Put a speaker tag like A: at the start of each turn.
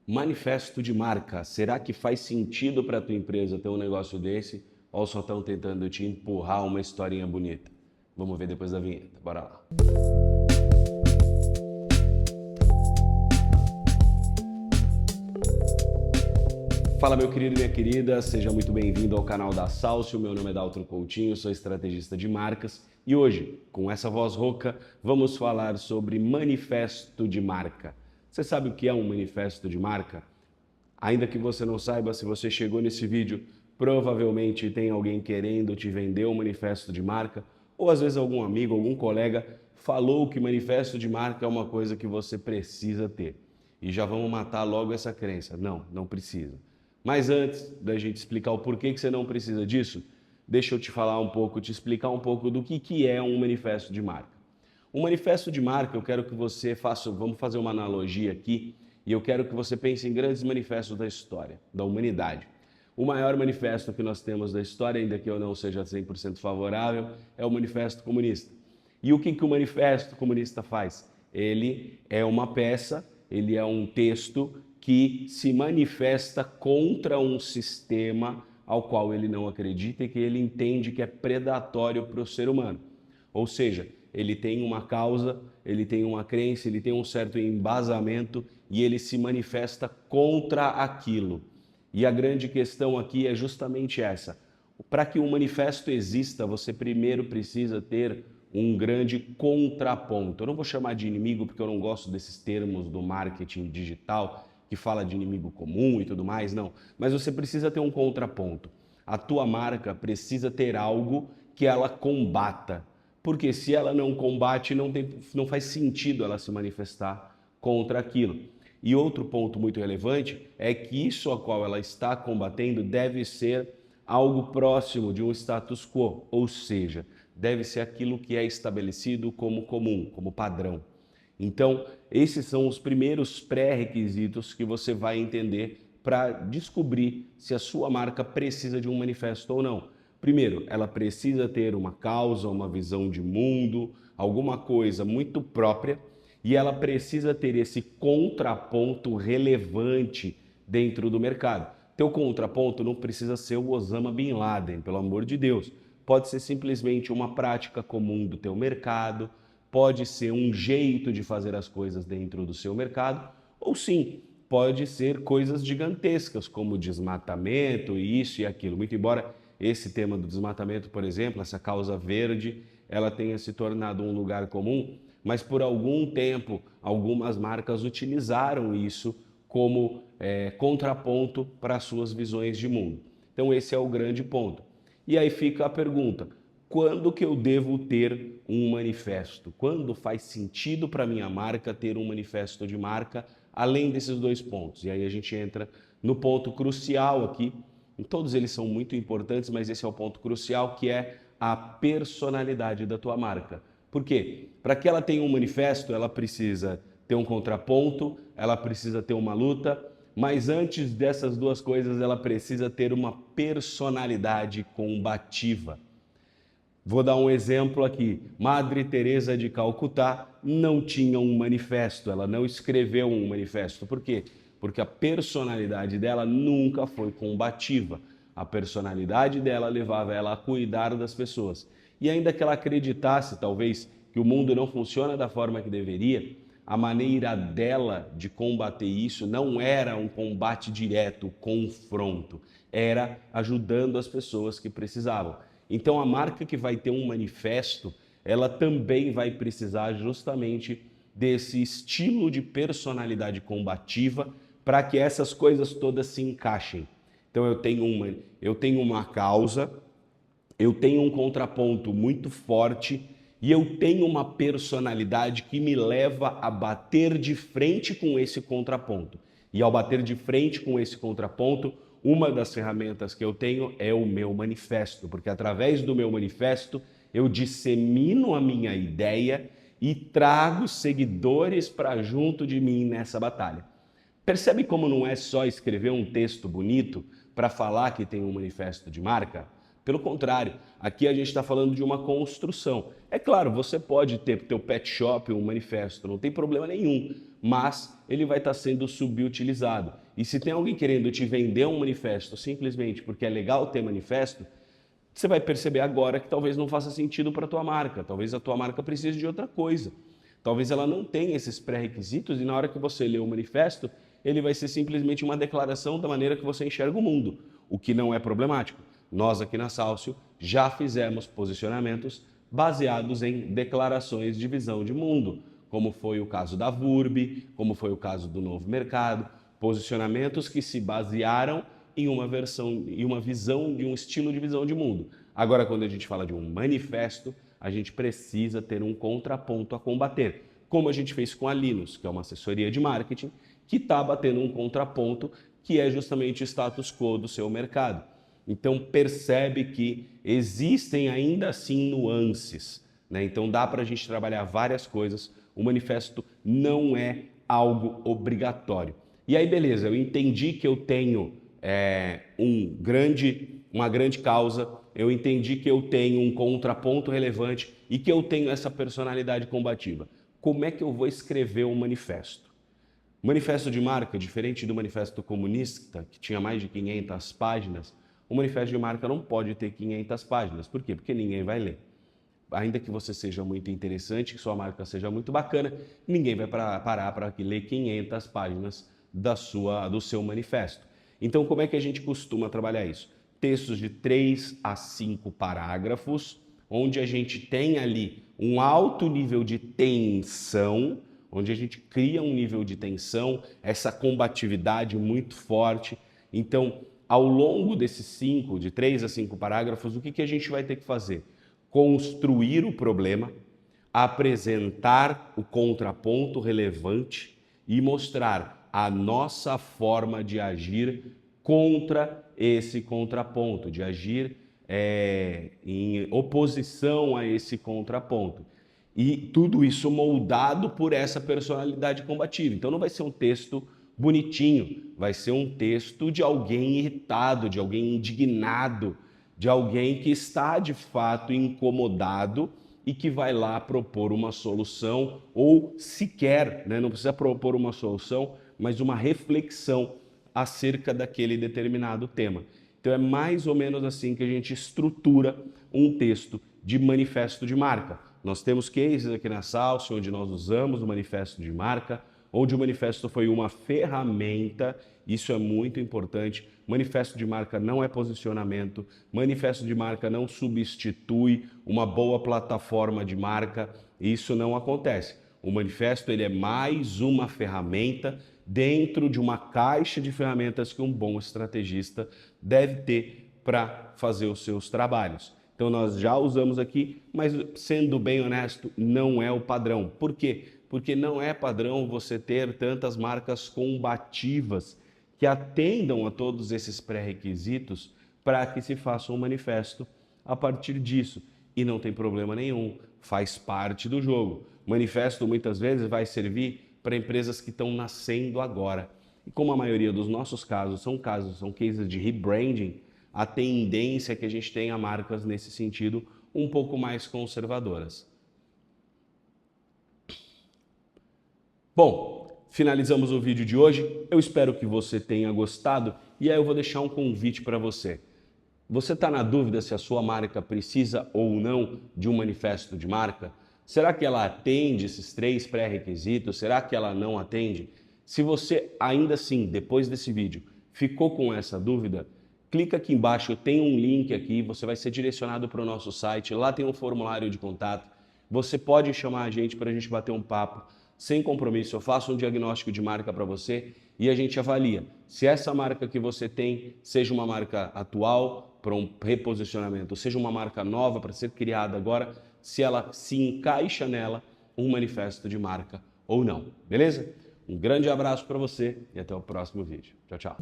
A: Manifesto de marca. Será que faz sentido para a tua empresa ter um negócio desse ou só estão tentando te empurrar uma historinha bonita? Vamos ver depois da vinheta. Bora lá. Fala, meu querido e minha querida, seja muito bem-vindo ao canal da Salcio. Meu nome é Daltro Coutinho, sou estrategista de marcas e hoje, com essa voz rouca, vamos falar sobre manifesto de marca. Você sabe o que é um manifesto de marca? Ainda que você não saiba, se você chegou nesse vídeo, provavelmente tem alguém querendo te vender um manifesto de marca, ou às vezes algum amigo, algum colega falou que manifesto de marca é uma coisa que você precisa ter. E já vamos matar logo essa crença. Não, não precisa. Mas antes da gente explicar o porquê que você não precisa disso, deixa eu te falar um pouco, te explicar um pouco do que é um manifesto de marca. Um manifesto de marca, eu quero que você faça, vamos fazer uma analogia aqui, e eu quero que você pense em grandes manifestos da história, da humanidade. O maior manifesto que nós temos da história, ainda que eu não seja 100% favorável, é o Manifesto Comunista. E o que o Manifesto Comunista faz? Ele é uma peça, ele é um texto que se manifesta contra um sistema ao qual ele não acredita e que ele entende que é predatório para o ser humano. Ou seja, ele tem uma causa, ele tem uma crença, ele tem um certo embasamento e ele se manifesta contra aquilo. E a grande questão aqui é justamente essa. Para que um manifesto exista, você primeiro precisa ter um grande contraponto. Eu não vou chamar de inimigo porque eu não gosto desses termos do marketing digital que fala de inimigo comum e tudo mais, não. Mas você precisa ter um contraponto. A tua marca precisa ter algo que ela combata. Porque se ela não combate, não faz sentido ela se manifestar contra aquilo. E outro ponto muito relevante é que isso a qual ela está combatendo deve ser algo próximo de um status quo, ou seja, deve ser aquilo que é estabelecido como comum, como padrão. Então, esses são os primeiros pré-requisitos que você vai entender para descobrir se a sua marca precisa de um manifesto ou não. Primeiro, ela precisa ter uma causa, uma visão de mundo, alguma coisa muito própria, e ela precisa ter esse contraponto relevante dentro do mercado. Teu contraponto não precisa ser o Osama Bin Laden, pelo amor de Deus. Pode ser simplesmente uma prática comum do teu mercado, pode ser um jeito de fazer as coisas dentro do seu mercado, ou sim, pode ser coisas gigantescas, como desmatamento, isso e aquilo. Muito embora esse tema do desmatamento, por exemplo, essa causa verde, ela tenha se tornado um lugar comum, mas por algum tempo algumas marcas utilizaram isso como contraponto para suas visões de mundo. Então esse é o grande ponto. E aí fica a pergunta, quando que eu devo ter um manifesto? Quando faz sentido para minha marca ter um manifesto de marca, além desses dois pontos? E aí a gente entra no ponto crucial aqui, todos eles são muito importantes, mas esse é o ponto crucial, que é a personalidade da tua marca. Por quê? Para que ela tenha um manifesto, ela precisa ter um contraponto, ela precisa ter uma luta, mas antes dessas duas coisas, ela precisa ter uma personalidade combativa. Vou dar um exemplo aqui. Madre Teresa de Calcutá não tinha um manifesto, ela não escreveu um manifesto. Por quê? Porque a personalidade dela nunca foi combativa. A personalidade dela levava ela a cuidar das pessoas. E ainda que ela acreditasse, talvez, que o mundo não funciona da forma que deveria, a maneira dela de combater isso não era um combate direto, confronto, era ajudando as pessoas que precisavam. Então a marca que vai ter um manifesto, ela também vai precisar justamente desse estilo de personalidade combativa para que essas coisas todas se encaixem. Então eu tenho uma causa, eu tenho um contraponto muito forte e eu tenho uma personalidade que me leva a bater de frente com esse contraponto. E ao bater de frente com esse contraponto, uma das ferramentas que eu tenho é o meu manifesto, porque através do meu manifesto eu dissemino a minha ideia e trago seguidores para junto de mim nessa batalha. Percebe como não é só escrever um texto bonito para falar que tem um manifesto de marca? Pelo contrário, aqui a gente está falando de uma construção. É claro, você pode ter teu pet shop, um manifesto, não tem problema nenhum, mas ele vai estar sendo subutilizado. E se tem alguém querendo te vender um manifesto simplesmente porque é legal ter manifesto, você vai perceber agora que talvez não faça sentido para a tua marca, talvez a tua marca precise de outra coisa. Talvez ela não tenha esses pré-requisitos e na hora que você lê o manifesto, ele vai ser simplesmente uma declaração da maneira que você enxerga o mundo, o que não é problemático. Nós aqui na Salcio já fizemos posicionamentos baseados em declarações de visão de mundo, como foi o caso da VURB, como foi o caso do Novo Mercado, posicionamentos que se basearam em uma visão de um estilo de visão de mundo. Agora, quando a gente fala de um manifesto, a gente precisa ter um contraponto a combater, como a gente fez com a Linus, que é uma assessoria de marketing, que está batendo um contraponto que é justamente o status quo do seu mercado. Então percebe que existem ainda assim nuances, né? Então dá para a gente trabalhar várias coisas, o manifesto não é algo obrigatório. E aí beleza, eu entendi que eu tenho uma grande causa, eu entendi que eu tenho um contraponto relevante e que eu tenho essa personalidade combativa. Como é que eu vou escrever um manifesto? Manifesto de marca, diferente do manifesto comunista, que tinha mais de 500 páginas, o manifesto de marca não pode ter 500 páginas. Por quê? Porque ninguém vai ler. Ainda que você seja muito interessante, que sua marca seja muito bacana, ninguém vai parar para ler 500 páginas do seu manifesto. Então, como é que a gente costuma trabalhar isso? Textos de 3 a 5 parágrafos, onde a gente tem ali um alto nível de tensão, onde a gente cria um nível de tensão, essa combatividade muito forte. Então, ao longo desses de 3 a 5 parágrafos, o que a gente vai ter que fazer? Construir o problema, apresentar o contraponto relevante e mostrar a nossa forma de agir contra esse contraponto, de agir em oposição a esse contraponto. E tudo isso moldado por essa personalidade combativa. Então não vai ser um texto bonitinho, vai ser um texto de alguém irritado, de alguém indignado, de alguém que está de fato incomodado e que vai lá propor uma solução ou sequer, né, não precisa propor uma solução, mas uma reflexão acerca daquele determinado tema. Então é mais ou menos assim que a gente estrutura um texto de manifesto de marca. Nós temos cases aqui na Salcio onde nós usamos o manifesto de marca, onde o manifesto foi uma ferramenta, isso é muito importante. Manifesto de marca não é posicionamento, manifesto de marca não substitui uma boa plataforma de marca, isso não acontece. O manifesto ele é mais uma ferramenta dentro de uma caixa de ferramentas que um bom estrategista deve ter para fazer os seus trabalhos. Então nós já usamos aqui, mas sendo bem honesto, não é o padrão. Por quê? Porque não é padrão você ter tantas marcas combativas que atendam a todos esses pré-requisitos para que se faça um manifesto a partir disso. E não tem problema nenhum, faz parte do jogo. Manifesto muitas vezes vai servir para empresas que estão nascendo agora. E como a maioria dos nossos casos são cases de rebranding, a tendência é que a gente tenha marcas nesse sentido um pouco mais conservadoras. Bom, finalizamos o vídeo de hoje. Eu espero que você tenha gostado e aí eu vou deixar um convite para você. Você está na dúvida se a sua marca precisa ou não de um manifesto de marca? Será que ela atende esses 3 pré-requisitos? Será que ela não atende? Se você ainda assim, depois desse vídeo, ficou com essa dúvida, clica aqui embaixo, tem um link aqui, você vai ser direcionado para o nosso site, lá tem um formulário de contato, você pode chamar a gente para a gente bater um papo, sem compromisso, eu faço um diagnóstico de marca para você e a gente avalia se essa marca que você tem seja uma marca atual para um reposicionamento, seja uma marca nova para ser criada agora, se ela se encaixa nela um manifesto de marca ou não, beleza? Um grande abraço para você e até o próximo vídeo. Tchau, tchau.